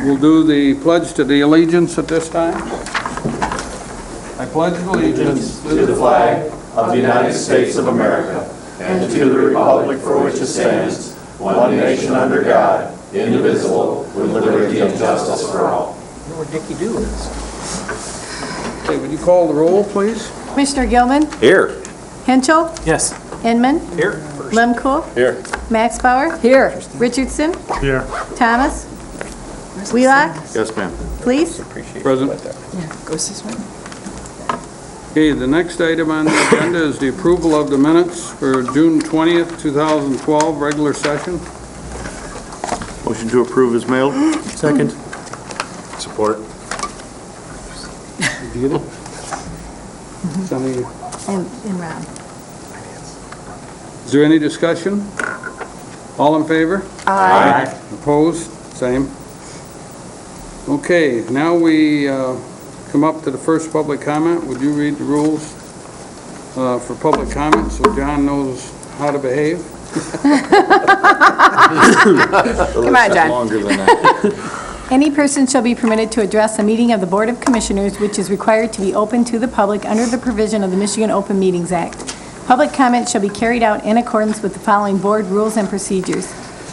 We'll do the pledge to the allegiance at this time. I pledge allegiance to the flag of the United States of America and to the republic for which it stands, one nation under God, indivisible, with liberty and justice for all. Where Dickie Doo is. Okay, would you call the roll, please? Commissioner Gilman, Here. Henschel, Yes. Inman, Here. Lemkool, Here. Max Bauer, here, Richardson, Here. Thomas, Wheelock, Yes, ma'am. please. Present. Goes this way. Okay, the next item on the agenda is the approval of the minutes for June 20th, 2012, regular session. Motion to approve is mailed. Second. Support. Did you get it? Sonny, And Rob. is there any discussion? All in favor? Aye. Opposed? Same. Okay, now we come up to the first public comment. Would you read the rules for public comment so John knows how to behave? Come on, John. Longer than that. Any person shall be permitted to address a meeting of the Board of Commissioners which is required to be open to the public under the provision of the Michigan Open Meetings Act. Public comment shall be carried out in accordance with the following board rules and procedures.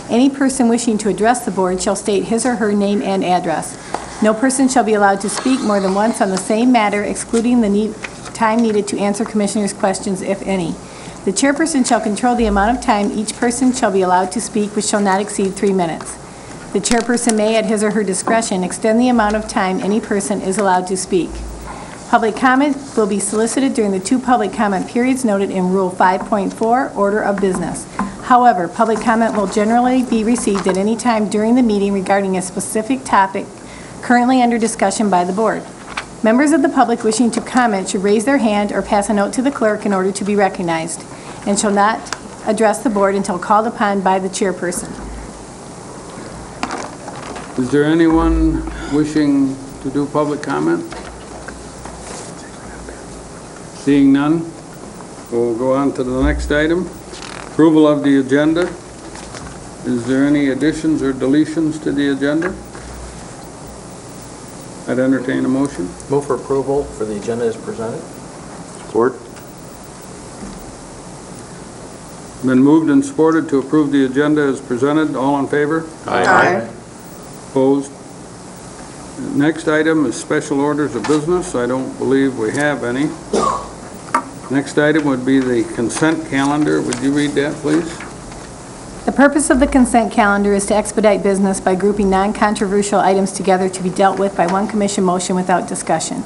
Any person wishing to address the board shall state his or her name and address. No person shall be allowed to speak more than once on the same matter, excluding the time needed to answer commissioners' questions, if any. The chairperson shall control the amount of time each person shall be allowed to speak, which shall not exceed 3 minutes. The chairperson may, at his or her discretion, extend the amount of time any person is allowed to speak. Public comment will be solicited during the 2 public comment periods noted in Rule 5.4, Order of Business. However, public comment will generally be received at any time during the meeting regarding a specific topic currently under discussion by the board. Members of the public wishing to comment should raise their hand or pass a note to the clerk in order to be recognized, and shall not address the board until called upon by the chairperson. Is there anyone wishing to do public comment? Seeing none, we'll go on to the next item. Approval of the agenda. Is there any additions or deletions to the agenda? I'd entertain a motion. Move for approval for the agenda as presented. Support. Been moved and supported to approve the agenda as presented. All in favor? Aye. Opposed? Next item is special orders of business. I don't believe we have any. Next item would be the consent calendar. Would you read that, please? The purpose of the consent calendar is to expedite business by grouping non-controversial items together to be dealt with by one commission motion without discussion.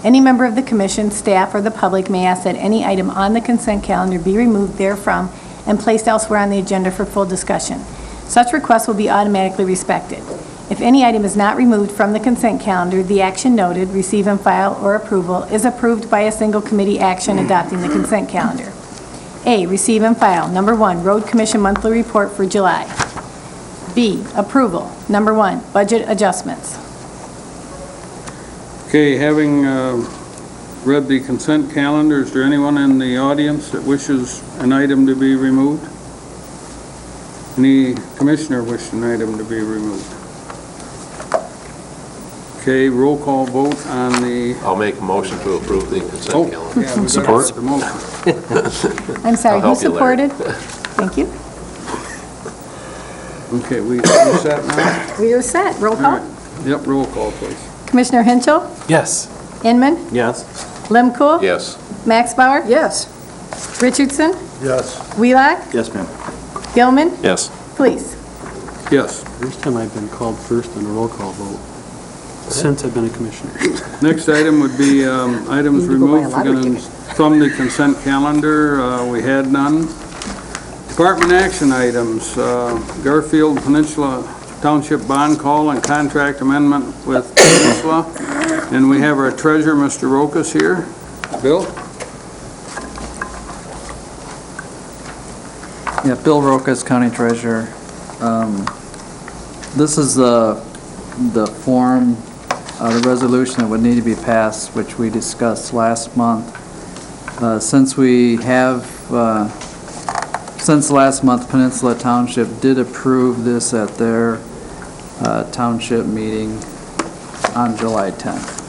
Any member of the commission, staff, or the public may ask that any item on the consent calendar be removed therefrom and placed elsewhere on the agenda for full discussion. Such requests will be automatically respected. If any item is not removed from the consent calendar, the action noted, receive and file, or approval, is approved by a single committee action adopting the consent calendar. A, receive and file. Number 1, Road Commission Monthly Report for July. B, approval. Number 1, budget adjustments. Okay, having read the consent calendar, is there anyone in the audience that wishes an item to be removed? Any commissioner wish an item to be removed? Okay, roll call vote on the... I'll make a motion to approve the consent Oh, calendar. yeah, we got Support. the motion. I'm sorry, I'll who help you, Larry. supported? Thank you. Okay, we set now? We are set. Roll All call. right. Yep, roll call, please. Commissioner Henschel, Yes. Inman, Yes. Lemkool, Yes. Max Bauer, Yes. Richardson, Yes. Wheelock, Yes, ma'am. Gilman, Yes. please. Yes. First time I've been called first on a roll call vote since I've been a commissioner. Next item would be items Need to go buy a removed lottery ticket. from the consent calendar. We had none. Department action items, Garfield Peninsula Township bond call and contract amendment with Peninsula. And we have our treasurer, Mr. Rokas, here. Bill? Yeah, Bill Rokas, County Treasurer. This is the form, the resolution that would need to be passed, which we discussed last month. Since we have since last month, Peninsula Township did approve this at their township meeting on July 10th.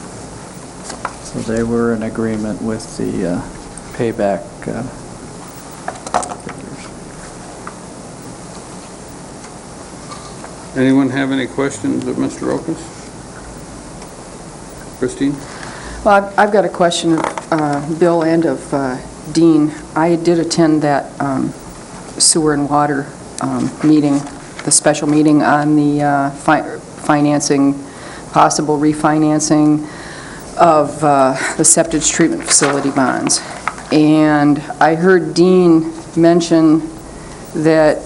So they were in agreement with the payback figures. Anyone have any questions of Mr. Okus? Christine? Well, I've got a question of Bill and of Dean. I did attend that sewer and water meeting, the special meeting on the financing, possible refinancing of the septic treatment facility bonds. And I heard Dean mention that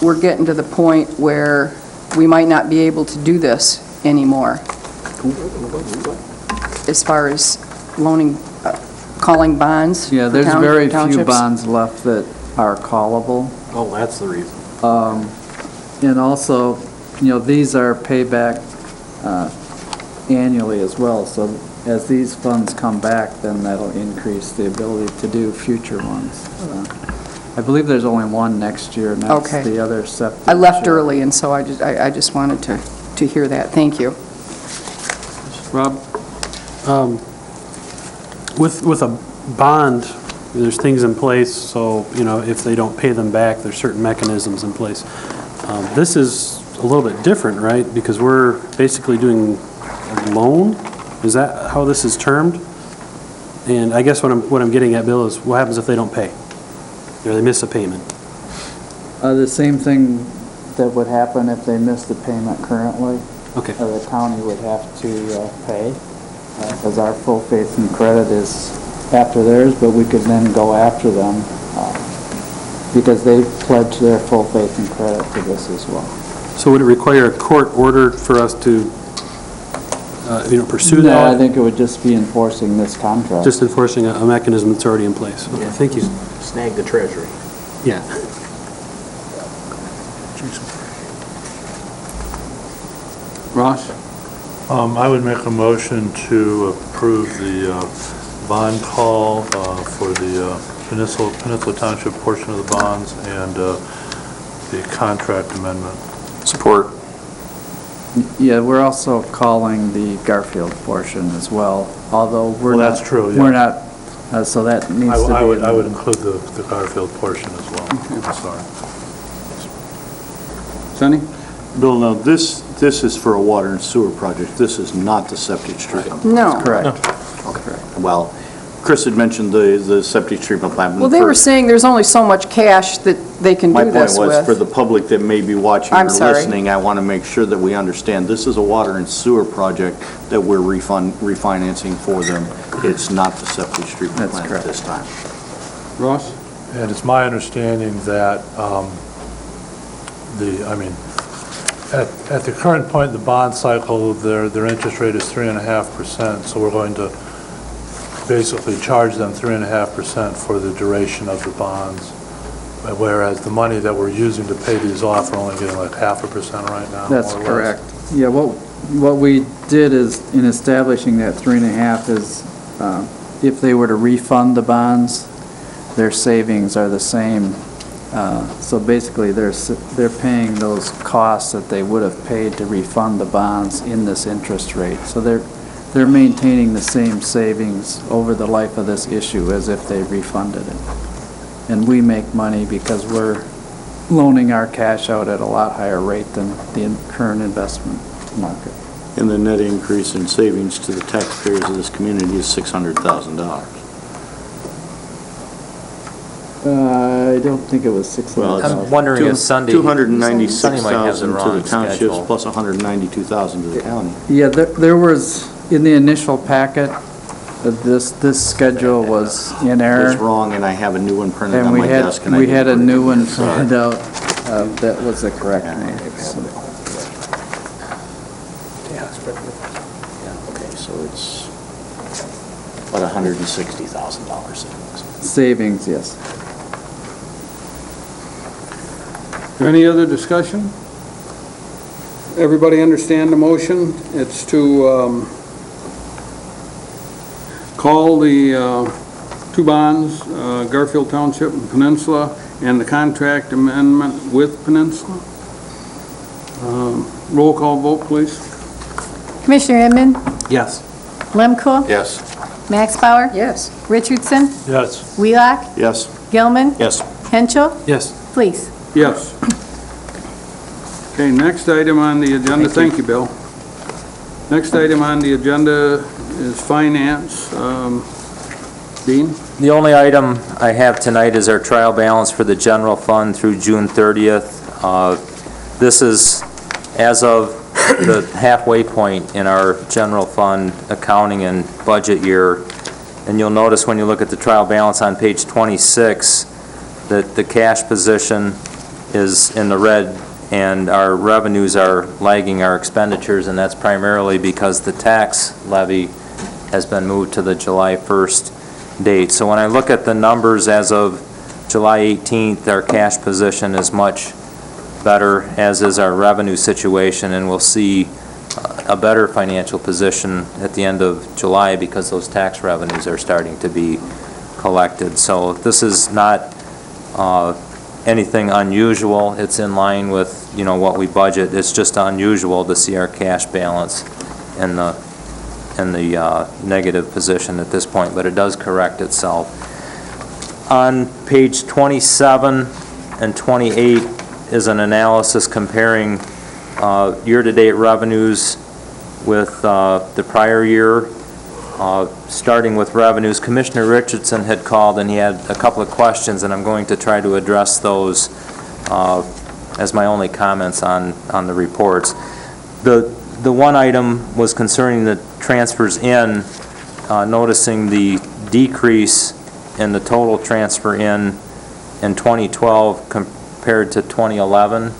we're getting to the point where we might not be able to do this anymore, as far as loaning, calling bonds. Yeah, for there's very few townships. bonds left that are callable. Oh, that's the reason. And also, these are payback annually as well, so as these funds come back, then that'll increase the ability to do future ones. I believe there's only one next year, and that's Okay. the other septic. I left early, and so I just wanted to hear that. Thank you. Rob? With a bond, there's things in place, so, if they don't pay them back, there's certain mechanisms in place. This is a little bit different, right? Because we're basically doing a loan? Is that how this is termed? And I guess what I'm getting at, Bill, is what happens if they don't pay? Or they miss a payment? The same thing that would happen if they missed the payment currently. Okay. The county would have to pay, because our full faith and credit is after theirs, but we could then go after them because they pledged their full faith and credit to this as well. So would it require a court order for us to, pursue that? No, I think it would just be enforcing this contract. Just enforcing a mechanism that's already in place. Okay, thank you. Snag the treasury. Yeah. Ross? I would make a motion to approve the bond call for the Peninsula Township portion of the bonds and the contract amendment. Support. Yeah, we're also calling the Garfield portion as well, although we're Well, not. that's true, yeah. We're not, so that needs to be. I would include the Garfield portion as well. I'm sorry. Sonny? Bill, now, this is for a water and sewer project. This is not the septic treatment. No. Correct. Well, Chris had mentioned the septic treatment plant. Well, they were saying there's only so much cash that they can My do point this was, for with. the public that may be watching I'm or sorry. listening, I want to make sure that we understand, this is a water and sewer project that we're refinancing for them. It's not the septic treatment That's plant at correct. this time. Ross? And it's my understanding that at the current point in the bond cycle, their interest rate is 3.5%, so we're going to basically charge them 3.5% for the duration of the bonds, whereas the money that we're using to pay these off, we're only getting like 0.5% right now. That's more or less. correct. Yeah, what we did is, in establishing that 3.5 is, if they were to refund the bonds, their savings are the same. So basically, they're paying those costs that they would have paid to refund the bonds in this interest rate. So they're maintaining the same savings over the life of this issue as if they refunded it. And we make money because we're loaning our cash out at a lot higher rate than the current investment market. And the net increase in savings to the taxpayers of this community is $600,000. I don't think it was Well, $600,000. I'm wondering if Sunday might have the $296,000 to the wrong townships, schedule. plus $192,000 to the county. Yeah, there was, in the initial packet, this schedule was in It's error. wrong, and I have a new one printed And on we my had, desk. and I we didn't had a put it new in one there, sorry. printed out that was the correct one. Yeah, okay, so it's about $160,000 savings. Savings, yes. Any other discussion? Everybody understand the motion? It's to call the two bonds, Garfield Township and Peninsula, and the contract amendment with Peninsula. Roll call vote, please. Commissioner Edman? Yes. Lemko? Yes. Max Bauer? Yes. Richardson? Yes. Wheelock? Yes. Gilman? Yes. Henschel? Yes. Please. Yes. Okay, next item on the agenda, thank you, Bill. Next item on the agenda is finance. Dean? The only item I have tonight is our trial balance for the general fund through June 30th. This is as of the halfway point in our general fund accounting and budget year. And you'll notice when you look at the trial balance on page 26 that the cash position is in the red and our revenues are lagging our expenditures, and that's primarily because the tax levy has been moved to the July 1st date. So when I look at the numbers as of July 18th, our cash position is much better, as is our revenue situation, and we'll see a better financial position at the end of July because those tax revenues are starting to be collected. So this is not anything unusual. It's in line with, what we budget. It's just unusual to see our cash balance in the negative position at this point, but it does correct itself. On page 27 and 28 is an analysis comparing year-to-date revenues with the prior year. Starting with revenues, Commissioner Richardson had called and he had a couple of questions, and I'm going to try to address those as my only comments on the reports. The one item was concerning the transfers in, noticing the decrease in the total transfer in 2012 compared to 2011.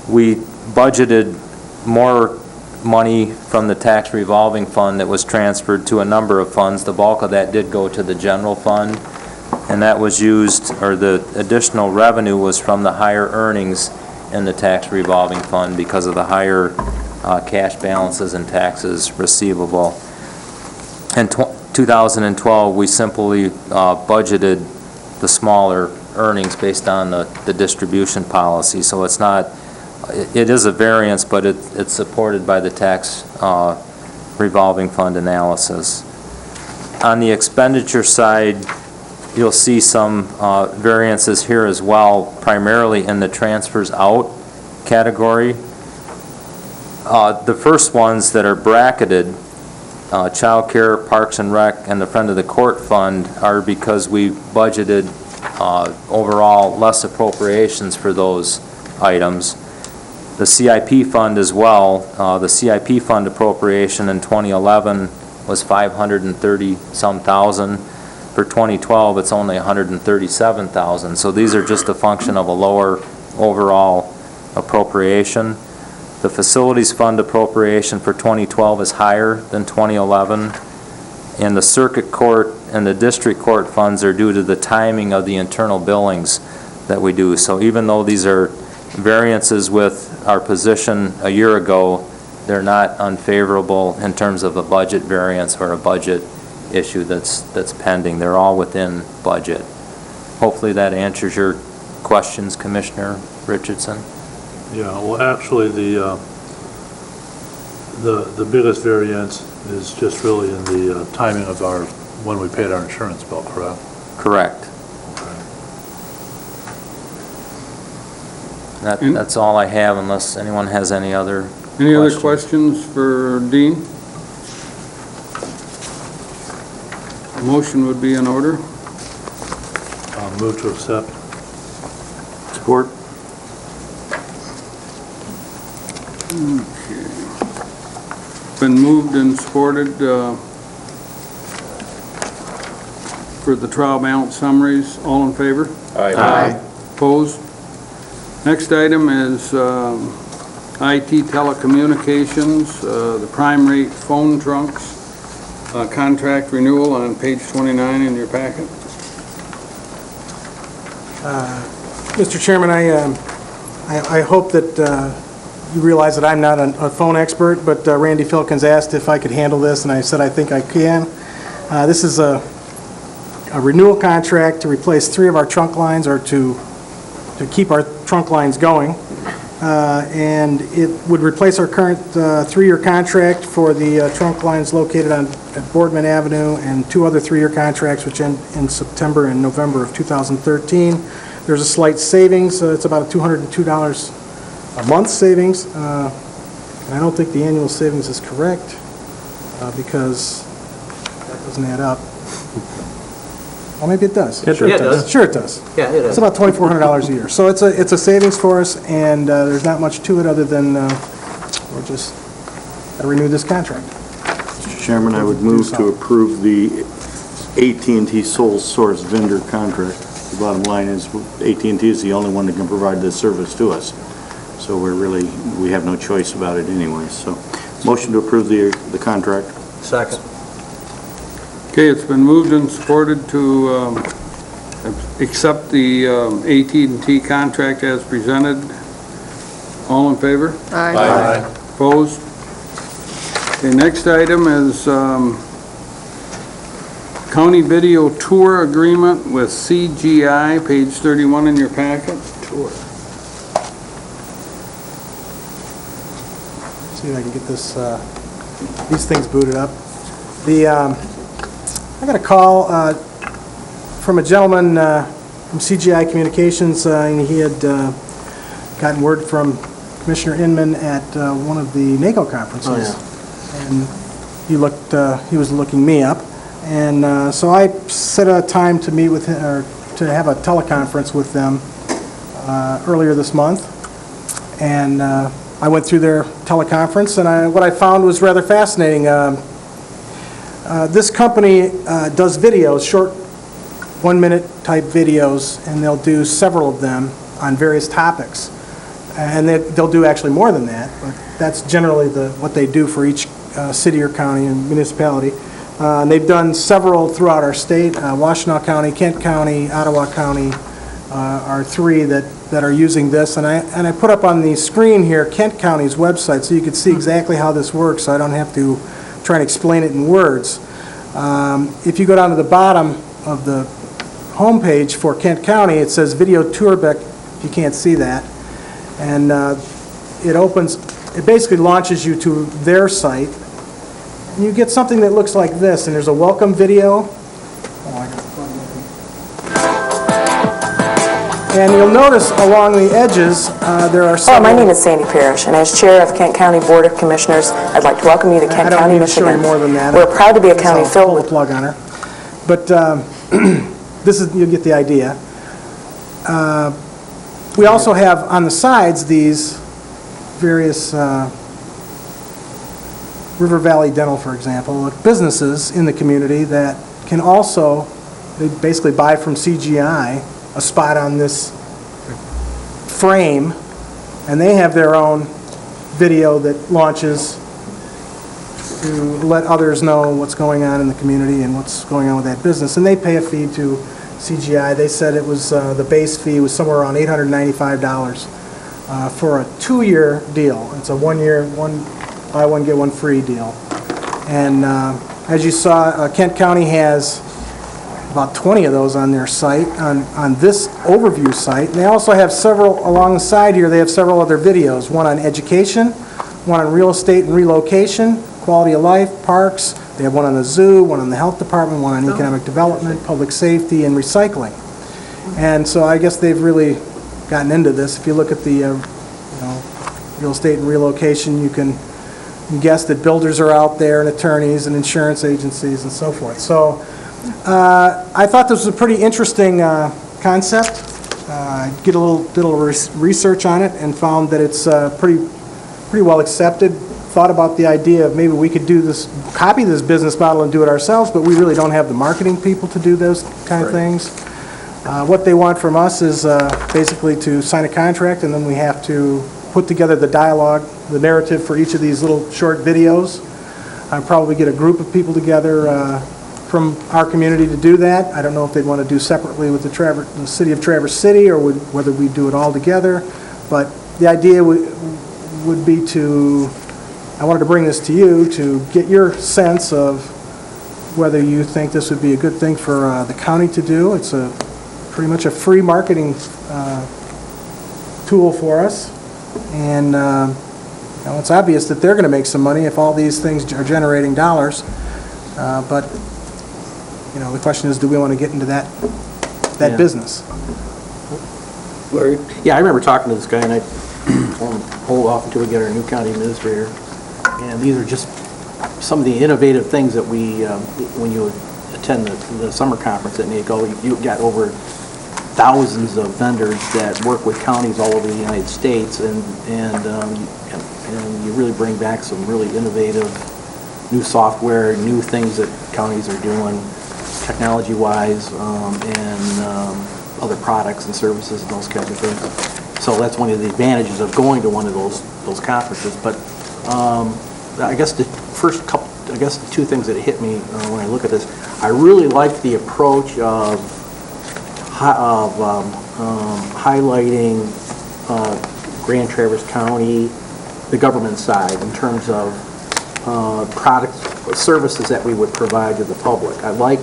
We budgeted more money from the tax revolving fund that was transferred to a number of funds. The bulk of that did go to the general fund, and that was used, or the additional revenue was from the higher earnings in the tax revolving fund because of the higher cash balances and taxes receivable. In 2012, we simply budgeted the smaller earnings based on the distribution policy. So it's not, it is a variance, but it's supported by the tax revolving fund analysis. On the expenditure side, you'll see some variances here as well, primarily in the transfers out category. The first ones that are bracketed, Child Care, Parks and Rec, and the Friend of the Court Fund, are because we budgeted overall less appropriations for those items. The CIP fund as well, the CIP fund appropriation in 2011 was 530-some thousand. For 2012, it's only 137,000. So these are just a function of a lower overall appropriation. The facilities fund appropriation for 2012 is higher than 2011. And the circuit court and the district court funds are due to the timing of the internal billings that we do. So even though these are variances with our position a year ago, they're not unfavorable in terms of a budget variance or a budget issue that's pending. They're all within budget. Hopefully that answers your questions, Commissioner Richardson. Yeah, well, actually, the biggest variance is just really in the timing of when we paid our insurance bill, correct? Correct. That's all I have, unless anyone has any other Any other questions for Dean? A motion would be in order. Move to accept. Support. Been moved and supported for the trial balance summaries. All in favor? Aye. Opposed? Next item is IT telecommunications, the prime rate phone trunks, contract renewal on page 29 in your packet. Mr. Chairman, I hope that you realize that I'm not a phone expert, but Randy Filkins asked if I could handle this, and I said I think I can. This is a renewal contract to replace 3 of our trunk lines, or to keep our trunk lines going. And it would replace our current 3-year contract for the trunk lines located at Boardman Avenue, and 2 other 3-year contracts which end in September and November of 2013. There's a slight savings, it's about a $202 a month savings. And I don't think the annual savings is correct, because that doesn't add up. Well, maybe it does. Sure it does. Sure it does. Yeah, it It's is. about $2,400 a year. So it's a savings for us, and there's not much to it other than we're just got to renew this contract. Mr. Chairman, I would move to approve the AT&T sole source vendor contract. The bottom line is AT&T is the only one that can provide this service to us. So we have no choice about it anyway. So motion to approve the contract. Second. Okay, it's been moved and supported to accept the AT&T contract as presented. All in favor? Aye. Opposed? Okay, next item is county video tour agreement with CGI, page 31 in your packet. Tour. See if I can get these things booted up. I got a call from a gentleman from CGI Communications, and he had gotten word from Commissioner Inman at one of the NACO conferences. And he was looking me up, and so I set a time to meet with him, or to have a teleconference with them earlier this month. And I went through their teleconference, and what I found was rather fascinating. This company does videos, short 1-minute type videos, and they'll do several of them on various topics. And they'll do actually more than that, but that's generally what they do for each city or county and municipality. And they've done several throughout our state. Washtenaw County, Kent County, Ottawa County are 3 that are using this. And I put up on the screen here Kent County's website so you can see exactly how this works, so I don't have to try and explain it in words. If you go down to the bottom of the homepage for Kent County, it says Video Tourbeck, if you can't see that. And it basically launches you to their site. And you get something that looks like this, and there's a welcome video. And you'll notice along the edges, there are Hello, several... my name is Sandy Parrish, and as Chair of Kent County Board of Commissioners, I'd like to welcome you to Kent County, Michigan. I don't need to show you more than that. We're proud to be a county I'll filled pull with... the plug on her. But you'll get the idea. We also have on the sides these various River Valley Dental, for example, businesses in the community that can also, they basically buy from CGI a spot on this frame, and they have their own video that launches to let others know what's going on in the community and what's going on with that business. And they pay a fee to CGI. They said it was, the base fee was somewhere around $895 for a 2-year deal. It's a 1-year, buy one, get one free deal. And as you saw, Kent County has about 20 of those on their site, on this overview site. And they also have several, along the side here, they have several other videos, one on education, one on real estate and relocation, quality of life, parks. They have one on the zoo, one on the health department, one on economic development, public safety, and recycling. And so I guess they've really gotten into this. If you look at the real estate and relocation, you can guess that builders are out there, and attorneys, and insurance agencies, and so forth. So I thought this was a pretty interesting concept. I did a little research on it and found that it's pretty well accepted. Thought about the idea of maybe we could do this, copy this business model and do it ourselves, but we really don't have the marketing people to do those kind of things. What they want from us is basically to sign a contract, and then we have to put together the dialogue, the narrative for each of these little short videos. I'd probably get a group of people together from our community to do that. I don't know if they'd want to do separately with the city of Traverse City, or whether we do it all together. But the idea would be to, I wanted to bring this to you to get your sense of whether you think this would be a good thing for the county to do. It's pretty much a free marketing tool for us. And it's obvious that they're going to make some money if all these things are generating dollars. But the question is, do we want to get into that business? Larry? Yeah, I remember talking to this guy, and I told him, hold off until we get our new county administrator. And these are just some of the innovative things that we, when you attend the summer conference at NACO, you got over thousands of vendors that work with counties all over the United States, and you really bring back some really innovative new software, new things that counties are doing technology-wise, and other products and services and those kinds of things. So that's one of the advantages of going to one of those conferences. But I guess the two things that hit me when I look at this, I really like the approach of highlighting Grand Traverse County, the government side, in terms of products, services that we would provide to the public. I like,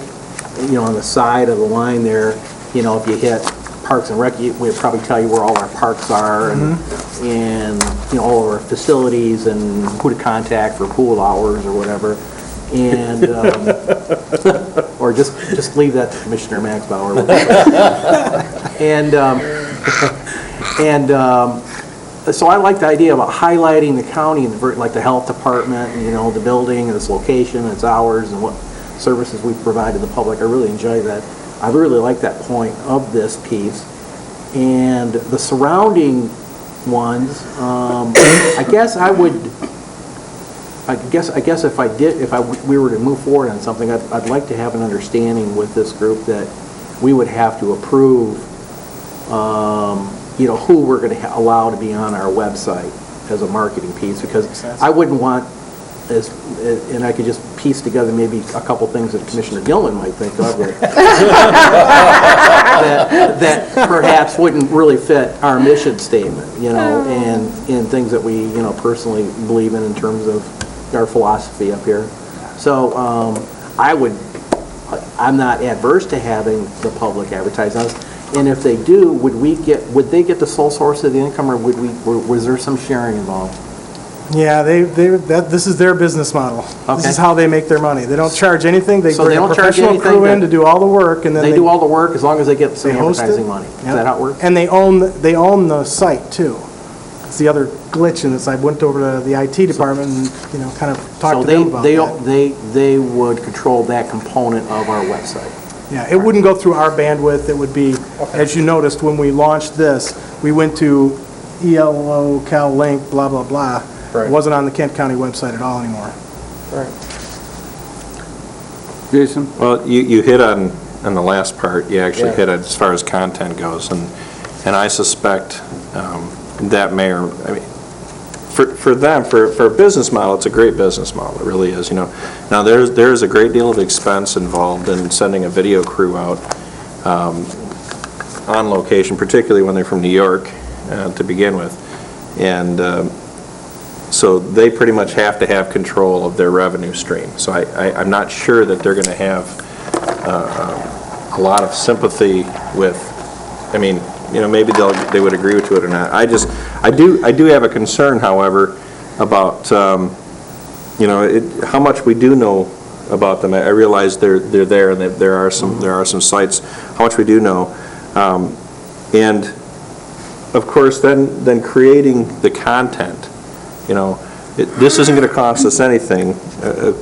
on the side of the line there, if you hit Parks and Rec, we'd probably tell you where all our parks are, and all of our facilities, and who to contact for pool hours or whatever. And or just leave that to Commissioner Max Bauer. So I like the idea about highlighting the county, like the health department, and, the building, and its location, and its hours, and what services we provide to the public. I really enjoy that. I really like that point of this piece. And the surrounding ones, I guess if we were to move forward on something, I'd like to have an understanding with this group that we would have to approve, who we're going to allow to be on our website as a marketing piece, because I wouldn't want, and I could just piece together maybe a couple things that Commissioner Gilman might think of that perhaps wouldn't really fit our mission statement, and things that we, personally believe in terms of our philosophy up here. So I'm not adverse to having the public advertise on us. And if they do, would they get the sole source of the income, or was there some sharing involved? Yeah, this is their business model. Okay. This is how they make their money. They don't charge anything. They So bring they a don't charge professional anything, crew in but to do all the work, and then They do all the work as long as they get some they host advertising it. money. Is Yep. that how it works? And they own the site too. It's the other glitch in this. I went over to the IT department and kind of talked to them about that. They would control that component of our website. Yeah, it wouldn't go through our bandwidth. It would be, as you noticed, when we launched this, we went to ELO, Cal Link, blah, blah, blah. Right. It wasn't on the Kent County website at all anymore. Jason? Well, you hit on the last part, you actually hit it as far as content goes, and I suspect that may, for them, for a business model, it's a great business model, it really is, Now, there's a great deal of expense involved in sending a video crew out on location, particularly when they're from New York to begin with, and so they pretty much have to have control of their revenue stream. So I'm not sure that they're going to have a lot of sympathy with, maybe they would agree to it or not. I do have a concern, however, about, how much we do know about them. I realize they're there, and there are some sites, how much we do know. And, of course, then creating the content. This isn't going to cost us anything,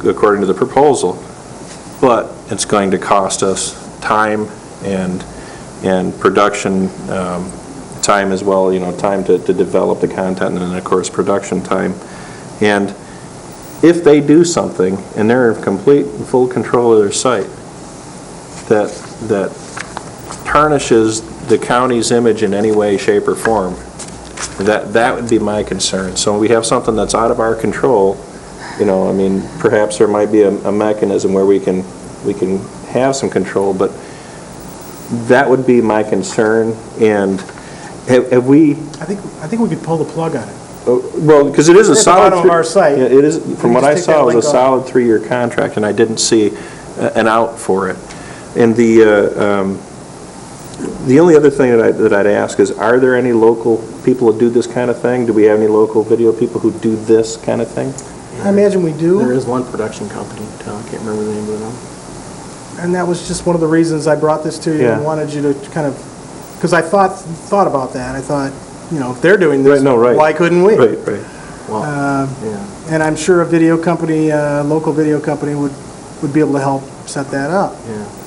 according to the proposal, but it's going to cost us time and production time as well, time to develop the content, and then, of course, production time. And if they do something, and they're in complete and full control of their site, that tarnishes the county's image in any way, shape, or form, that would be my concern. So we have something that's out of our control, perhaps there might be a mechanism where we can have some control, but that would be my concern. And have we... I think we could pull the plug on it. Well, because it is a At the solid... bottom of our site. Yeah, it is, from what I just take saw, that it was a link off. solid 3-year contract, and I didn't see an out for it. And the only other thing that I'd ask is, are there any local people who do this kind of thing? Do we have any local video people who do this kind of thing? I imagine we do. There is one production company in town, I can't remember the name of them. And that was just one of the reasons I brought this to you and Yeah. wanted you to kind of, because I thought about that. I thought, if they're doing this, Right, no, right. why couldn't we? Right, right. Well, yeah. And I'm sure a video company, local video company would be able to help set that up.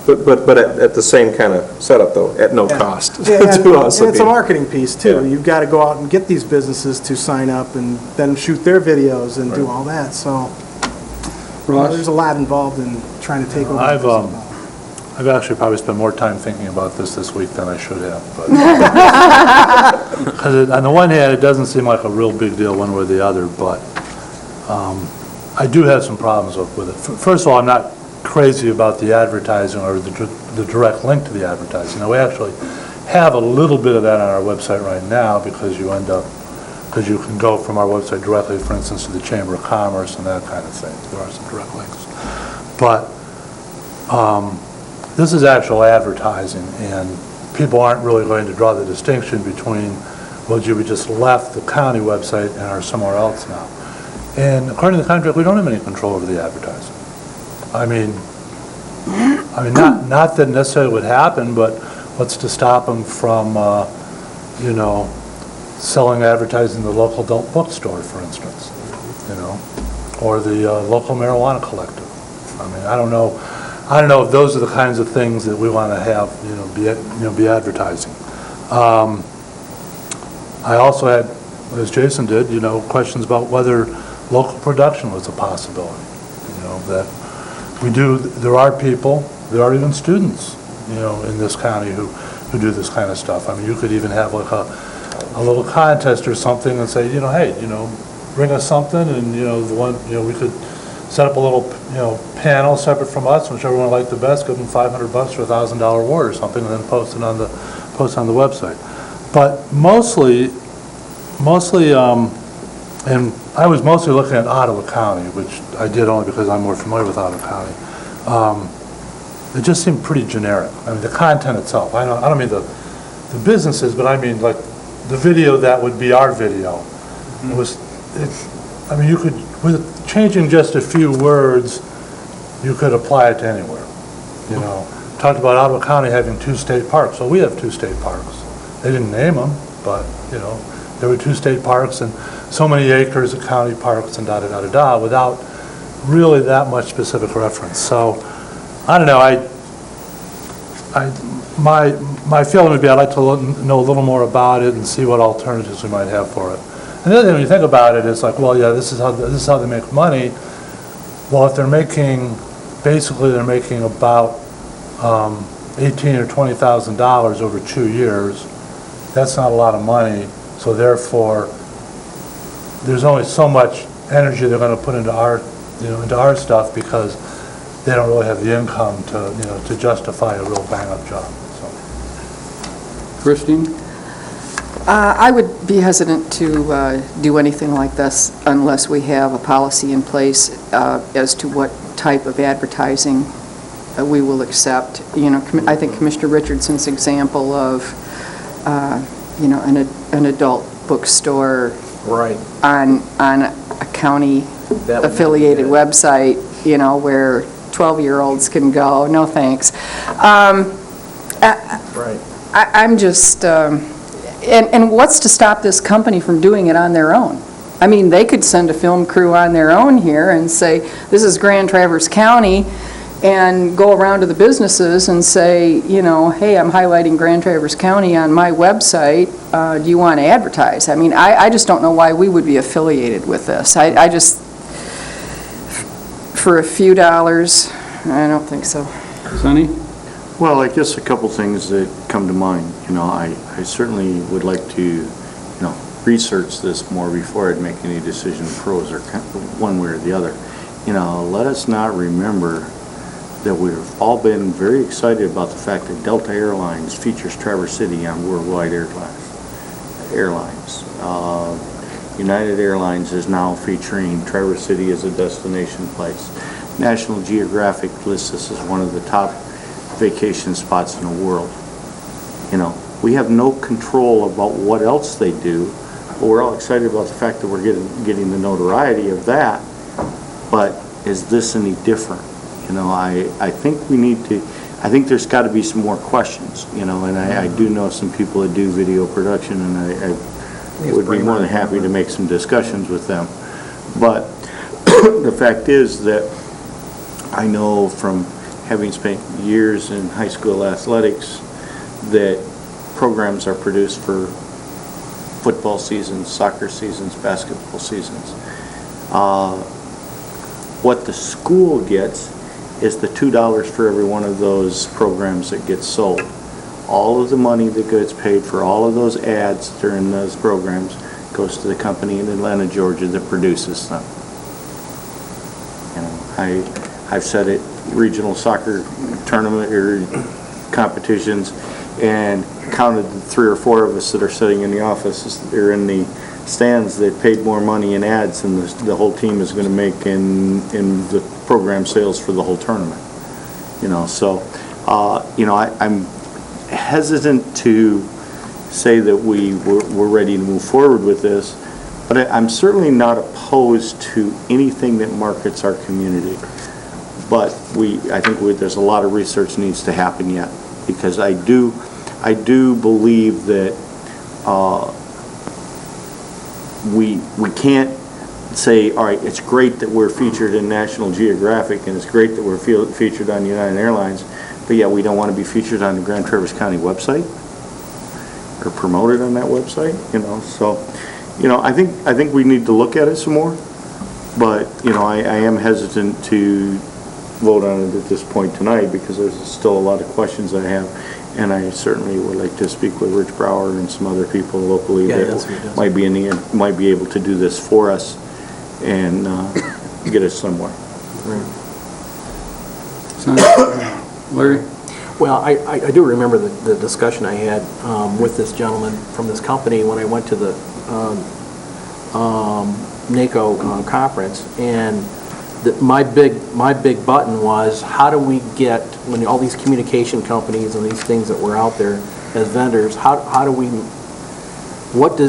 But at the same kind of setup, though, at no cost Yeah, and to us. and it's a marketing piece, too. Yeah. You've got to go out and get these businesses to sign up and then shoot their videos and do all that, so there's a lot involved in trying to take over. I've actually probably spent more time thinking about this week than I should have, but. Because on the one hand, it doesn't seem like a real big deal one way or the other, but I do have some problems with it. First of all, I'm not crazy about the advertising or the direct link to the advertising. Now, we actually have a little bit of that on our website right now because you can go from our website directly, for instance, to the Chamber of Commerce and that kind of thing. There are some direct links. But this is actual advertising, and people aren't really going to draw the distinction between, well, gee, we just left the county website and are somewhere else now. And according to the contract, we don't have any control over the advertising. I mean, not that necessarily would happen, but what's to stop them from, selling advertising in the local adult bookstore, for instance, or the local marijuana collective. I mean, I don't know if those are the kinds of things that we want to have, be advertising. I also had, as Jason did, questions about whether local production was a possibility. That there are people, there are even students, in this county who do this kind of stuff. I mean, you could even have like a little contest or something and say, hey, bring us something, and we could set up a little panel separate from us, whichever one liked the best, give them $500 or $1,000 award or something, and then post on the website. But mostly, and I was mostly looking at Ottawa County, which I did only because I'm more familiar with Ottawa County. It just seemed pretty generic. I mean, the content itself. I don't mean the businesses, but I mean like the video that would be our video. You could, with changing just a few words, you could apply it to anywhere. Talked about Ottawa County having 2 state parks. Well, we have 2 state parks. They didn't name them, but there were 2 state parks and so many acres of county parks and da-da-da-da-da without really that much specific reference. So, I don't know, my feeling would be I'd like to know a little more about it and see what alternatives we might have for it. And the other thing, when you think about it, it's like, well, yeah, this is how they make money. Well, if they're making about $18,000 or $20,000 over 2 years, that's not a lot of money. So therefore, there's only so much energy they're going to put into our stuff because they don't really have the income to justify a real bang-up job. So. Christine? I would be hesitant to do anything like this unless we have a policy in place as to what type of advertising we will accept. I think Commissioner Richardson's example of, an adult bookstore Right. on a county-affiliated website, where 12-year-olds can go, no thanks. Right. I'm just, and what's to stop this company from doing it on their own? I mean, they could send a film crew on their own here and say, this is Grand Traverse County, and go around to the businesses and say, hey, I'm highlighting Grand Traverse County on my website. Do you want to advertise? I mean, I just don't know why we would be affiliated with this. I just, for a few dollars, I don't think so. Sonny? Well, I guess a couple things that come to mind. I certainly would like to, research this more before I'd make any decision, pros or one way or the other. Let us not remember that we've all been very excited about the fact that Delta Airlines features Traverse City on Worldwide Airlines. United Airlines is now featuring Traverse City as a destination place. National Geographic lists this as one of the top vacation spots in the world. You know, we have no control about what else they do, but we're all excited about the fact that we're getting the notoriety of that. But is this any different? You know, I think we need to, I think there's got to be some more questions, you know, and I do know some people that do video production, and I would be more than happy to make some discussions with them. But the fact is that I know from having spent years in high school athletics that programs are produced for football seasons, soccer seasons, basketball seasons. What the school gets is the $2 for every one of those programs that gets sold. All of the money that gets paid for all of those ads during those programs goes to the company in Atlanta, Georgia that produces them. You know, I've said it, regional soccer tournament or competitions, and counted the 3 or 4 of us that are sitting in the office or in the stands that paid more money in ads than the whole team is going to make in the program sales for the whole tournament. You know, so you know, I'm hesitant to say that we're ready to move forward with this, but I'm certainly not opposed to anything that markets our community. But I think there's a lot of research needs to happen yet, because I do believe that we can't say, all right, it's great that we're featured in National Geographic and it's great that we're featured on United Airlines, but yet we don't want to be featured on the Grand Traverse County website or promoted on that website, you know. So, you know, I think we need to look at it some more, but, you know, I am hesitant to vote on it at this point tonight because there's still a lot of questions I have, and I certainly would like to speak with Rich Brower and some other people locally that might be able to do this for us and get us somewhere. Larry? Well, I do remember the discussion I had with this gentleman from this company when I went to the NACO conference, and my big button was, how do we get, when all these communication companies and these things that were out there as vendors, how do we, what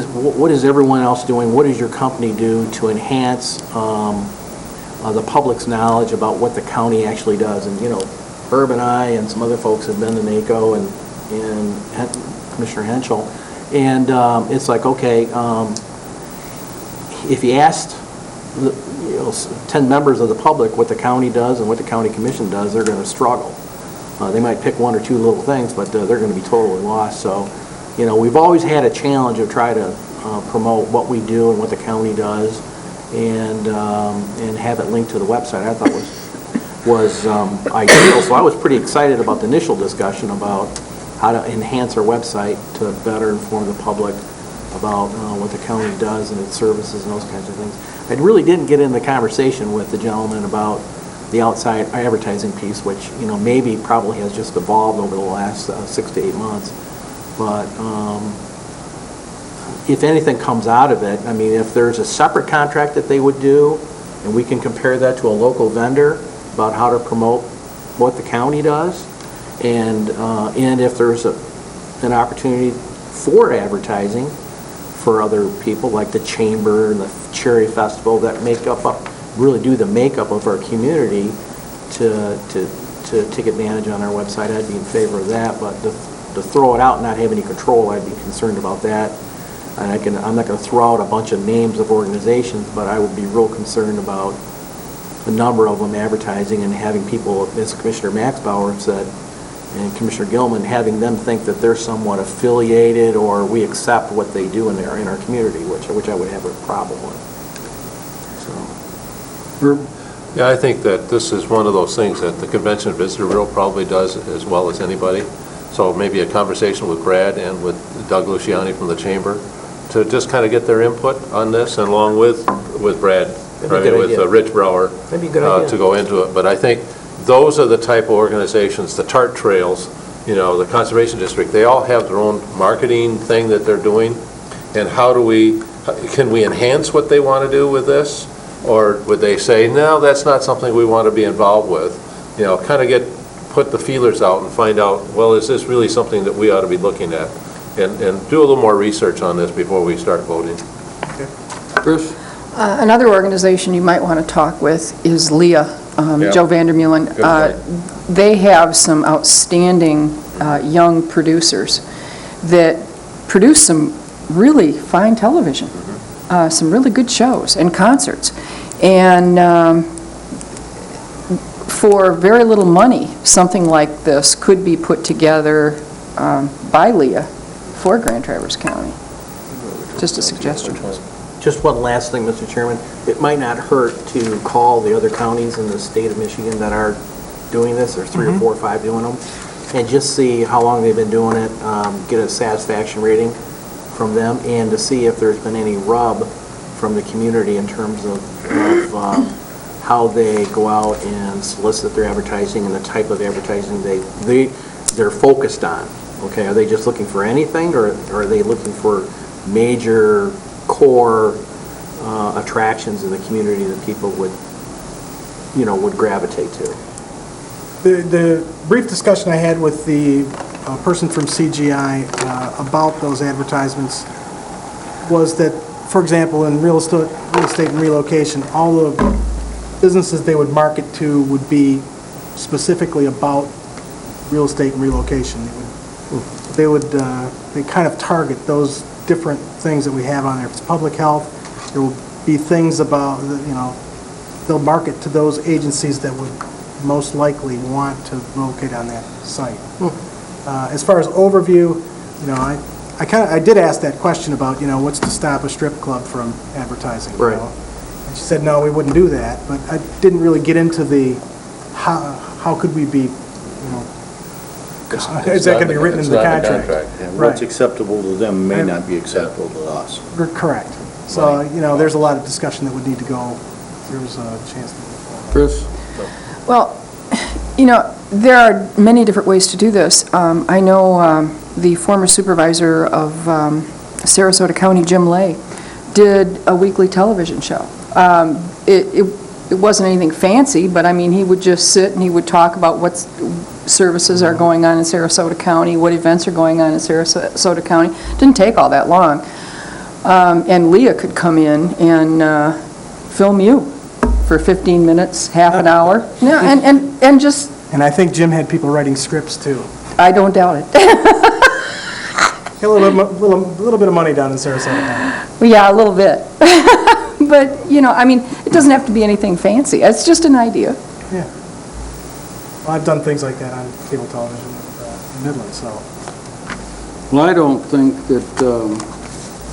is everyone else doing? What does your company do to enhance the public's knowledge about what the county actually does? And, you know, Herb and I and some other folks have been to NACO and Commissioner Henschel, and it's like, okay, if you asked 10 members of the public what the county does and what the county commission does, they're going to struggle. They might pick 1 or 2 little things, but they're going to be totally lost. So, you know, we've always had a challenge of trying to promote what we do and what the county does, and have it linked to the website. I thought was ideal. So I was pretty excited about the initial discussion about how to enhance our website to better inform the public about what the county does and its services and those kinds of things. I really didn't get in the conversation with the gentleman about the outside advertising piece, which, you know, maybe probably has just evolved over the last 6 to 8 months. But if anything comes out of it, I mean, if there's a separate contract that they would do, and we can compare that to a local vendor about how to promote what the county does, and if there's an opportunity for advertising for other people like the Chamber and the Cherry Festival that really do the makeup of our community to take advantage on our website, I'd be in favor of that. But to throw it out and not have any control, I'd be concerned about that. And I'm not going to throw out a bunch of names of organizations, but I would be real concerned about the number of them advertising and having people, as Commissioner Maxbauer said, and Commissioner Gilman, having them think that they're somewhat affiliated or we accept what they do in our community, which I would have a problem with. So. Yeah, I think that this is one of those things that the Convention and Visitor Bureau probably does as well as anybody. So maybe a conversation with Brad and with Doug Luciani from the Chamber to just kind of get their input on this, and along with Brad, with Rich Brower, to go into it. But I think those are the type of organizations, the TART Trails, you know, the Conservation District, they all have their own marketing thing that they're doing. And how do we can we enhance what they want to do with this? Or would they say, no, that's not something we want to be involved with? You know, kind of put the feelers out and find out, well, is this really something that we ought to be looking at? And do a little more research on this before we start voting. Chris? Another organization you might want to talk with is LEA, Yeah. Joe Vandermeulen. Good point. They have some outstanding young producers that produce some really fine television, some really good shows and concerts. And for very little money, something like this could be put together by LEA for Grand Traverse County. Just a suggestion. Just one last thing, Mr. Chairman. It might not hurt to call the other counties in the state of Michigan that are doing this, there's 3 or 4 or 5 doing them, and just see how long they've been doing it, get a satisfaction rating from them, and to see if there's been any rub from the community in terms of how they go out and solicit their advertising and the type of advertising they're focused on. Okay, are they just looking for anything, or are they looking for major core attractions in the community that people would gravitate to? The brief discussion I had with the person from CGI about those advertisements was that, for example, in real estate and relocation, all the businesses they would market to would be specifically about real estate and relocation. They kind of target those different things that we have on there. If it's public health, there will be things about, they'll market to those agencies that would most likely want to locate on that site. As far as overview, I did ask that question about, what's to stop a strip club from advertising? Right. And she said, no, we wouldn't do that, but I didn't really get into the, how could we be, is that going to be written in the contract? And what's acceptable to them may not be acceptable to us. Correct. So, there's a lot of discussion that would need to go, if there was a chance to move forward. Chris? Well, there are many different ways to do this. I know the former supervisor of Sarasota County, Jim Lay, did a weekly television show. It wasn't anything fancy, but I mean, he would just sit and he would talk about what services are going on in Sarasota County, what events are going on in Sarasota County. Didn't take all that long. And Leah could come in and film you for 15 minutes, half an hour, and just... And I think Jim had people writing scripts, too. I don't doubt it. Got a little bit of money down in Sarasota County. Well, yeah, a little bit. But, I mean, it doesn't have to be anything fancy. It's just an idea. Yeah. Well, I've done things like that on cable television in Midland, so... Well, I don't think that,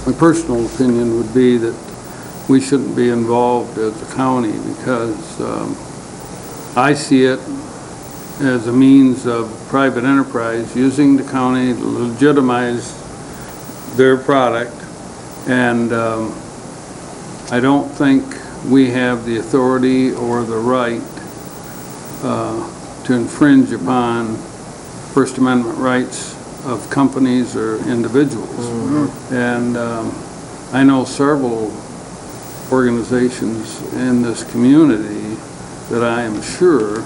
my personal opinion would be that we shouldn't be involved as a county, because I see it as a means of private enterprise using the county to legitimize their product, and I don't think we have the authority or the right to infringe upon First Amendment rights of companies or individuals. Mm-hmm. And I know several organizations in this community that I am sure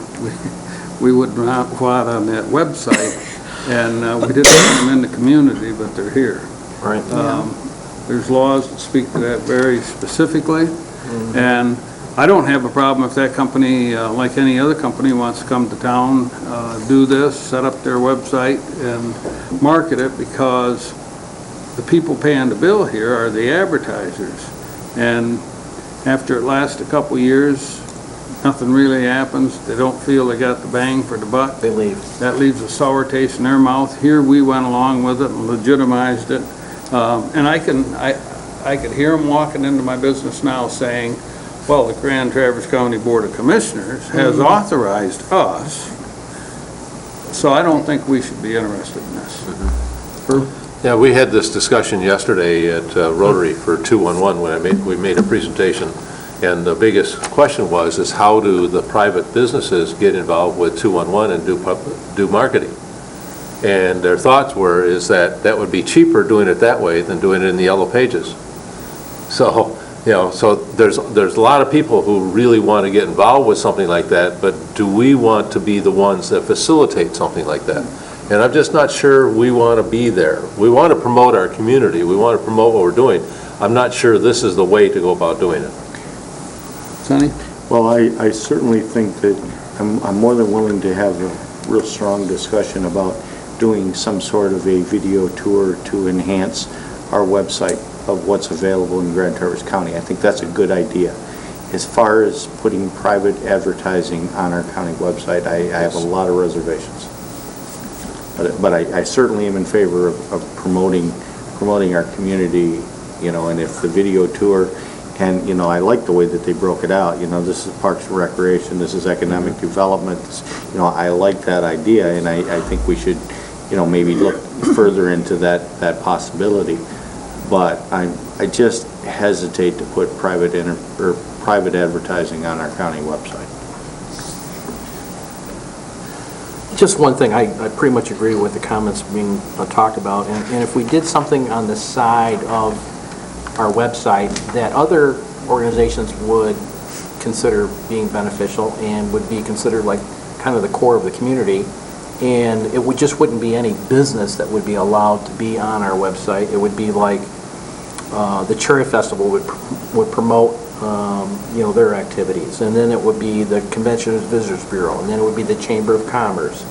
we would not want on that website, and we didn't want them in the community, but they're here. Right. There's laws that speak to that very specifically, and I don't have a problem if that company, like any other company, wants to come to town, do this, set up their website and market it, because the people paying the bill here are the advertisers. And after it lasts a couple years, nothing really happens. They don't feel they got the bang for the buck. They leave. That leaves a sour taste in their mouth. Here we went along with it and legitimized it. And I could hear them walking into my business now saying, well, the Grand Traverse County Board of Commissioners has authorized us, so I don't think we should be interested in this. Yeah, we had this discussion yesterday at Rotary for 211 when we made a presentation, and the biggest question is how do the private businesses get involved with 211 and do marketing? And their thoughts is that would be cheaper doing it that way than doing it in the Yellow Pages. So, so there's a lot of people who really want to get involved with something like that, but do we want to be the ones that facilitate something like that? And I'm just not sure we want to be there. We want to promote our community. We want to promote what we're doing. I'm not sure this is the way to go about doing it. Sonny? Well, I certainly think that I'm more than willing to have a real strong discussion about doing some sort of a video tour to enhance our website of what's available in Grand Traverse County. I think that's a good idea. As far as putting private advertising on our county website, I have a lot of reservations. But I certainly am in favor of promoting our community, and if the video tour, and, I like the way that they broke it out, this is Parks and Recreation, this is Economic Development, I like that idea, and I think we should, maybe look further into that possibility. But I just hesitate to put private advertising on our county website. Just one thing, I pretty much agree with the comments being talked about, and if we did something on the side of our website that other organizations would consider being beneficial and would be considered like kind of the core of the community, and it just wouldn't be any business that would be allowed to be on our website. It would be like the Cherry Festival would promote their activities, and then it would be the Convention and Visitors Bureau, and then it would be the Chamber of Commerce,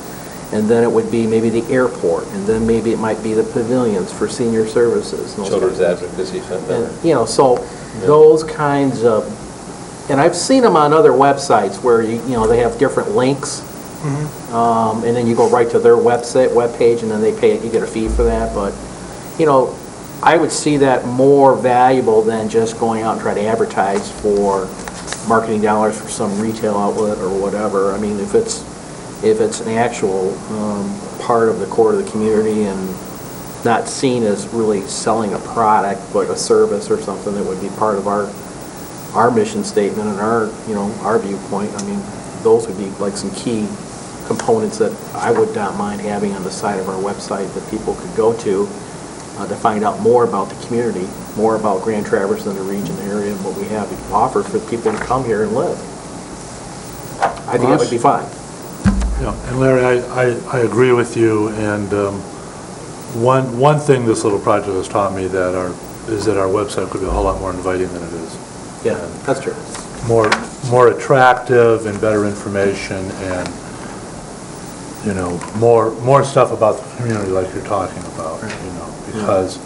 and then it would be maybe the airport, and then maybe it might be the pavilions for senior services. Children's Advocacy Center. And, so those kinds of, and I've seen them on other websites where they have different links, and then you go right to their webpage, and then you get a fee for that. But I would see that more valuable than just going out and try to advertise for marketing dollars for some retail outlet or whatever. I mean, if it's an actual part of the core of the community and not seen as really selling a product, but a service or something that would be part of our mission statement and our viewpoint, I mean, those would be like some key components that I would not mind having on the side of our website that people could go to find out more about the community, more about Grand Traverse and the region area and what we have to offer for people to come here and live. I think that would be fine. Yeah, and Larry, I agree with you, and one thing this little project has taught me is that our website could be a whole lot more inviting than it is. Yeah, that's true. More attractive and better information, and more stuff about the community like you're talking about, because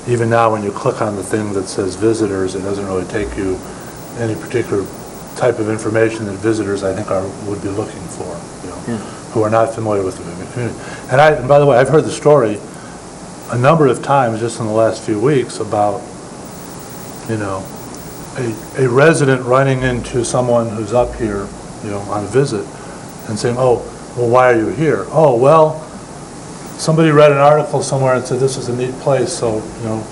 even now when you click on the thing that says visitors, it doesn't really take you any particular type of information that visitors, I think, would be looking for, who are not familiar with the community. And by the way, I've heard the story a number of times just in the last few weeks about, a resident running into someone who's up here, on a visit and saying, oh, well, why are you here? Oh, well, somebody read an article somewhere and said this is a neat place, so,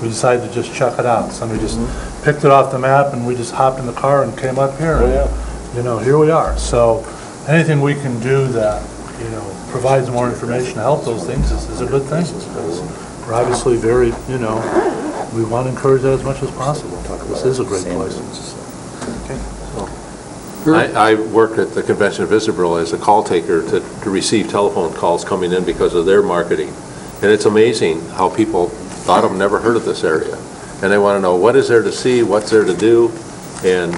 we decided to just check it out. Somebody just picked it off the map, and we just hopped in the car and came up here. And, here we are. So anything we can do that, provides more information to help those things is a good thing. Because we're obviously very, we want to encourage that as much as possible. This is a great place. I work at the Convention and Visitor Bureau as a call taker to receive telephone calls coming in because of their marketing. And it's amazing how people thought of never heard of this area. And they want to know what is there to see, what's there to do. And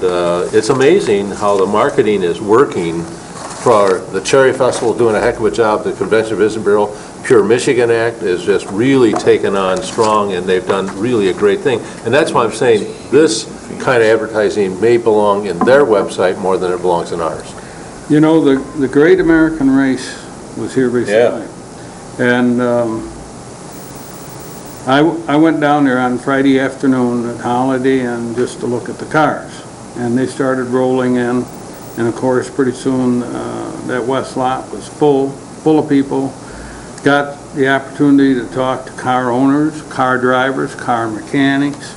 it's amazing how the marketing is working for the Cherry Festival, doing a heck of a job. The Convention and Visitor Bureau, Pure Michigan Act is just really taken on strong, and they've done really a great thing. And that's why I'm saying this kind of advertising may belong in their website more than it belongs in ours. The Great American Race was here recently. And I went down there on Friday afternoon at Holiday and just to look at the cars. And they started rolling in. And of course, pretty soon that west lot was full of people. Got the opportunity to talk to car owners, car drivers, car mechanics.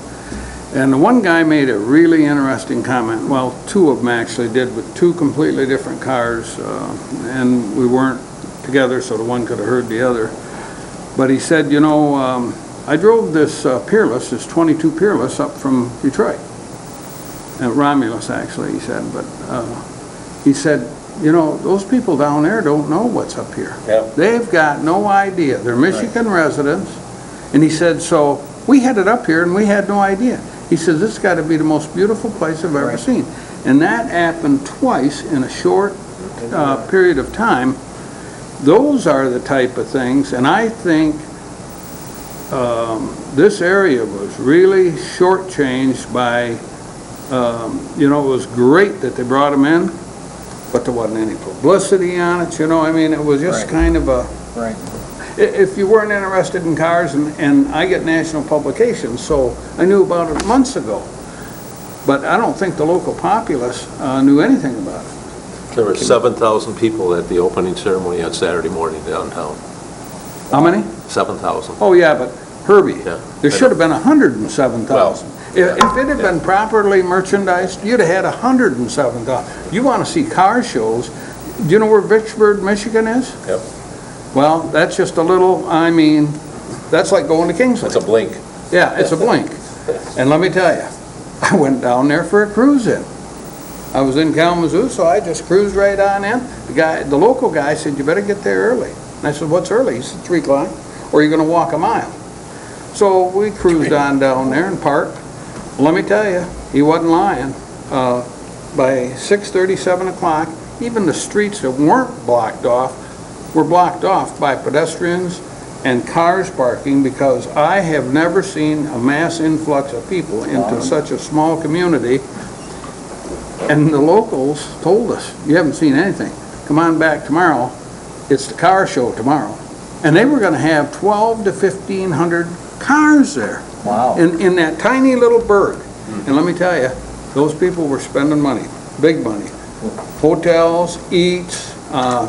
And the one guy made a really interesting comment. Well, two of them actually did, with two completely different cars. And we weren't together, so the one could have heard the other. But he said, I drove this Peerless, this 22 Peerless up from Detroit. Romulus, actually, he said, but he said, you know, those people down there don't know what's up here. Yep. They've got no idea. They're Michigan residents. And he said, so we headed up here and we had no idea. He says, this has got to be the most beautiful place I've ever seen. And that happened twice in a short period of time. Those are the type of things, and I think this area was really shortchanged by, you know, it was great that they brought them in, but there wasn't any publicity on it, you know, I mean, it was just kind of a... Right. If you weren't interested in cars, and I get national publications, so I knew about it months ago, but I don't think the local populace knew anything about it. There were 7,000 people at the opening ceremony on Saturday morning downtown. How many? 7,000. Oh, yeah, but Herbie, Yeah, there I should have been 107,000. If it had been properly merchandised, you'd have had 107,000. You want to see car shows, do you know where Vicksburg, Michigan is? Yep. Well, that's just a little, I mean, that's like going to Kingsley. It's a blink. Yeah, it's a blink. And let me tell you, I went down there for a cruise-in. I was in Kalamazoo, so I just cruised right on in. The local guy said, you better get there early. And I said, what's early? He said, 3 o'clock, or you're gonna walk a mile. So we cruised on down there and parked. Well, let me tell you, he wasn't lying. By 6:30, 7 o'clock, even the streets that weren't blocked off were blocked off by pedestrians and cars parking, because I have never seen a mass influx of people into such a small community. And the locals told us, you haven't seen anything. Come on back tomorrow. It's the car show tomorrow. And they were going to have 12 to 1,500 cars there. Wow. In that tiny little burg. And let me tell you, those people were spending money, big money. Hotels, eats,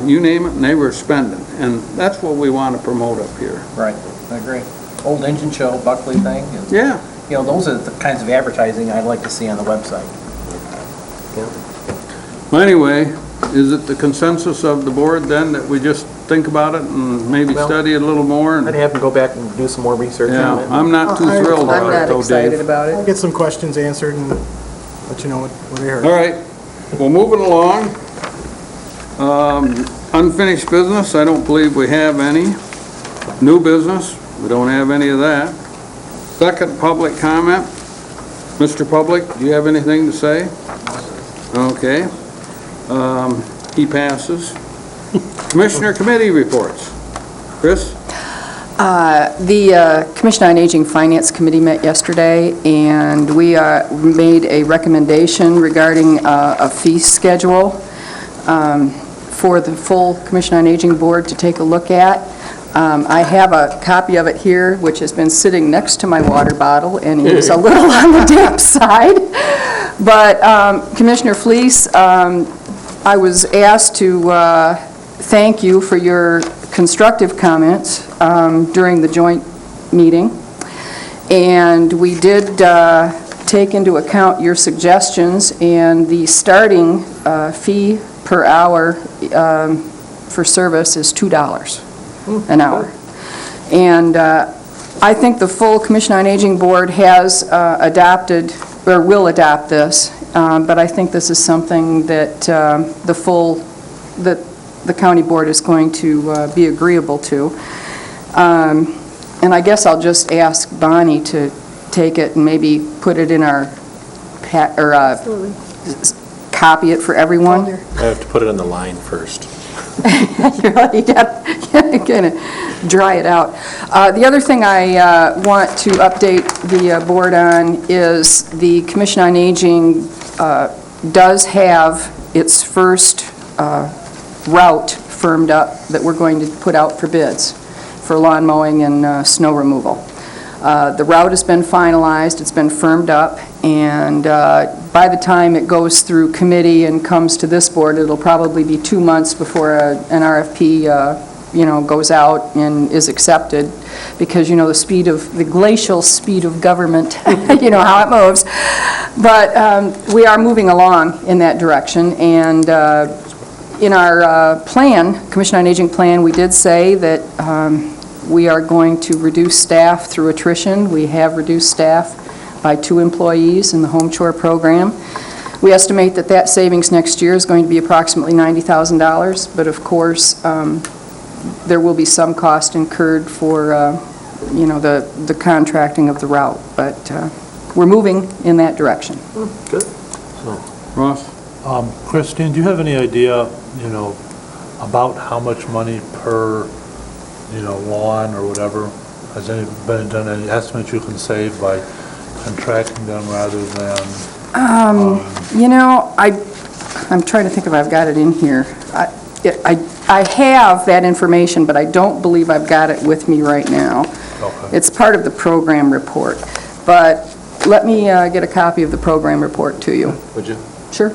you name it, and they were spending. And that's what we want to promote up here. Right, I agree. Old engine show, Buckley thing. And, Yeah. you know, those are the kinds of advertising I'd like to see on the website. Well, anyway, is it the consensus of the board then that we just think about it and maybe Well, study it a little more? I'd have to go back and do some more research Yeah, on it. I'm not too thrilled I'm about it not though, excited Dave. about I'll it. get some questions answered and let you know what I heard. All right, well, moving along. Unfinished business, I don't believe we have any. New business, we don't have any of that. Second public comment. Mr. Public, do you have anything to say? Okay. He passes. Commissioner committee reports. Chris? The Commission on Aging Finance Committee met yesterday, and we made a recommendation regarding a fee schedule for the full Commission on Aging Board to take a look at. I have a copy of it here, which has been sitting next to my water bottle, and it's a little on the damp side. But Commissioner Fleece, I was asked to thank you for your constructive comments during the joint meeting. And we did take into account your suggestions, and the starting fee per hour for service is $2 an hour. And I think the full Commission on Aging Board has adopted, or will adopt this, but I think this is something that that the county board is going to be agreeable to. And I guess I'll just ask Bonnie to take it and maybe put it in our, copy it for everyone. I have to put it on the line first. You're really going to dry it out. The other thing I want to update the board on is the Commission on Aging does have its first route firmed up that we're going to put out for bids for lawn mowing and snow removal. The route has been finalized, it's been firmed up, and by the time it goes through committee and comes to this board, it'll probably be 2 months before an RFP, goes out and is accepted, because, the glacial speed of government, how it moves. But we are moving along in that direction, and in our plan, Commission on Aging plan, we did say that We are going to reduce staff through attrition. We have reduced staff by 2 employees in the home chore program. We estimate that that savings next year is going to be approximately $90,000, but of course, there will be some cost incurred for, the contracting of the route, but we're moving in that direction. Good. Ross? Christine, do you have any idea, about how much money per, lawn or whatever? Has any been done, any estimate you can save by contracting them rather than? I'm trying to think if I've got it in here. I have that information, but I don't believe I've got it with me right now. Okay. It's part of the program report, but let me get a copy of the program report to you. Would you? Sure.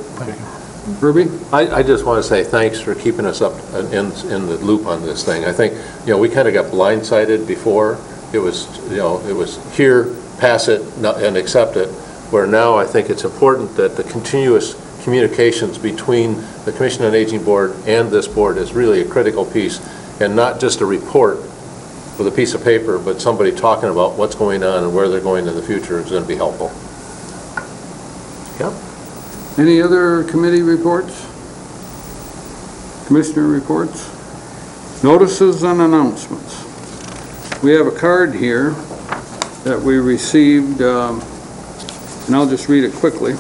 Ruby? I just want to say thanks for keeping us up in the loop on this thing. I think, we kind of got blindsided before. It was, it was here, pass it, and accept it, where now I think it's important that the continuous communications between the Commission on Aging Board and this board is really a critical piece, and not just a report with a piece of paper, but somebody talking about what's going on and where they're going in the future is going to be helpful. Yep. Any other committee reports? Commissioner reports? Notices and announcements. We have a card here that we received, and I'll just read it quickly.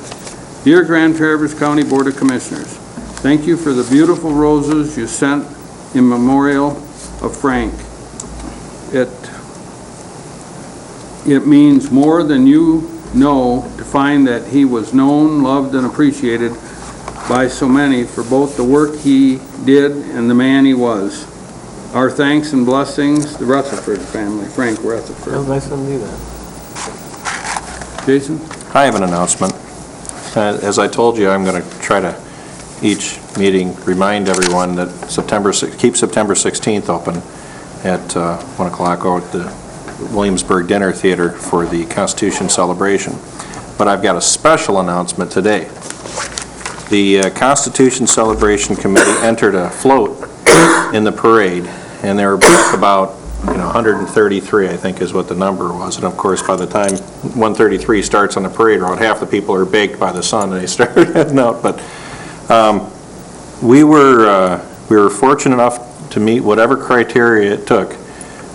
Dear Grand Traverse County Board of Commissioners, thank you for the beautiful roses you sent in memorial of Frank. It means more than you know to find that he was known, loved, and appreciated by so many for both the work he did and the man he was. Our thanks and blessings, the Rutherford family, Frank Rutherford. It was nice of them to do that. Jason? I have an announcement. As I told you, I'm going to try to, each meeting, remind everyone that keep September 16th open at 1 o'clock over at the Williamsburg Dinner Theater for the Constitution celebration. But I've got a special announcement today. The Constitution Celebration Committee entered a float in the parade, and there were about 133, I think is what the number was. And of course, by the time 133 starts on the parade route, half the people are baked by the sun and they start heading out. But we were fortunate enough to meet whatever criteria it took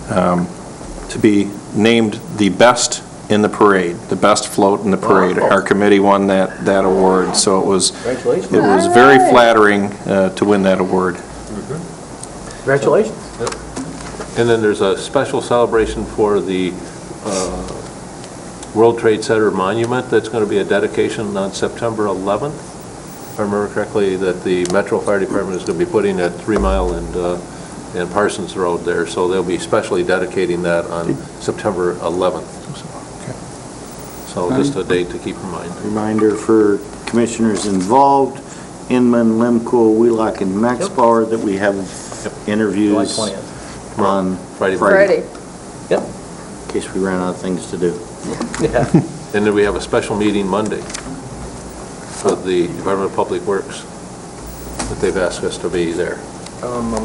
to be named the best in the parade, the best float in the parade. Our committee won that award, so it was very flattering to win that award. Congratulations. And then there's a special celebration for the World Trade Center Monument that's going to be a dedication on September 11th. If I remember correctly, that the Metro Fire Department is going to be putting at 3 Mile and Parsons Road there, so they'll be specially dedicating that on September 11th. So just a date to keep in mind. Reminder for commissioners involved, Inman, Lemko, Wheelock, and Max Power, that we have interviews July 20th. on Friday. Yep. in case we ran out of things to do. Yeah. And then we have a special meeting Monday with the Department of Public Works, that they've asked us to be there. Well, no,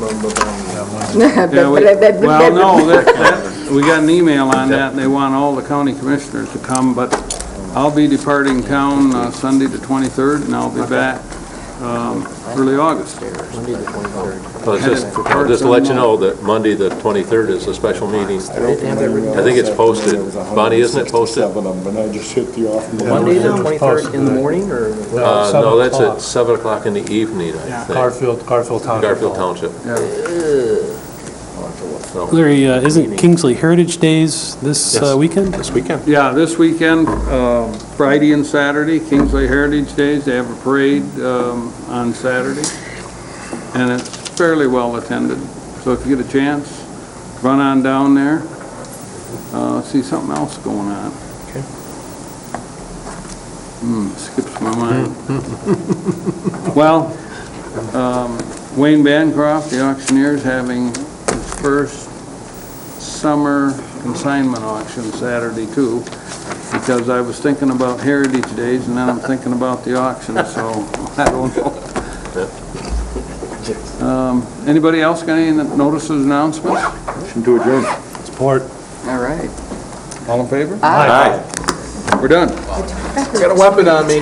we got an email on that, and they want all the county commissioners to come, but I'll be departing town Sunday the 23rd, and I'll be back early August. Monday the 23rd. Well, just to let you know that Monday, the 23rd, is a special meeting. I think it's posted. Bonnie, isn't it posted? I just hit you off. Monday the 23rd in the morning, or? No, that's at 7 o'clock in the evening, I think. Garfield Township. Garfield Township. So, Larry, isn't Kingsley Heritage Days this weekend? This weekend. Yeah, this weekend, Friday and Saturday, Kingsley Heritage Days, they have a parade on Saturday, and it's fairly well attended. So if you get a chance, run on down there, see something else going on. Okay. Skips my mind. Well, Wayne Bancroft, the auctioneer, is having his first summer consignment auction Saturday too, because I was thinking about Heritage Days and then I'm thinking about the auction, so I don't know. Anybody else got any notices, announcements? Motion to adjourn. Support. All right. All in favor? Aye. We're done. Got a weapon on me.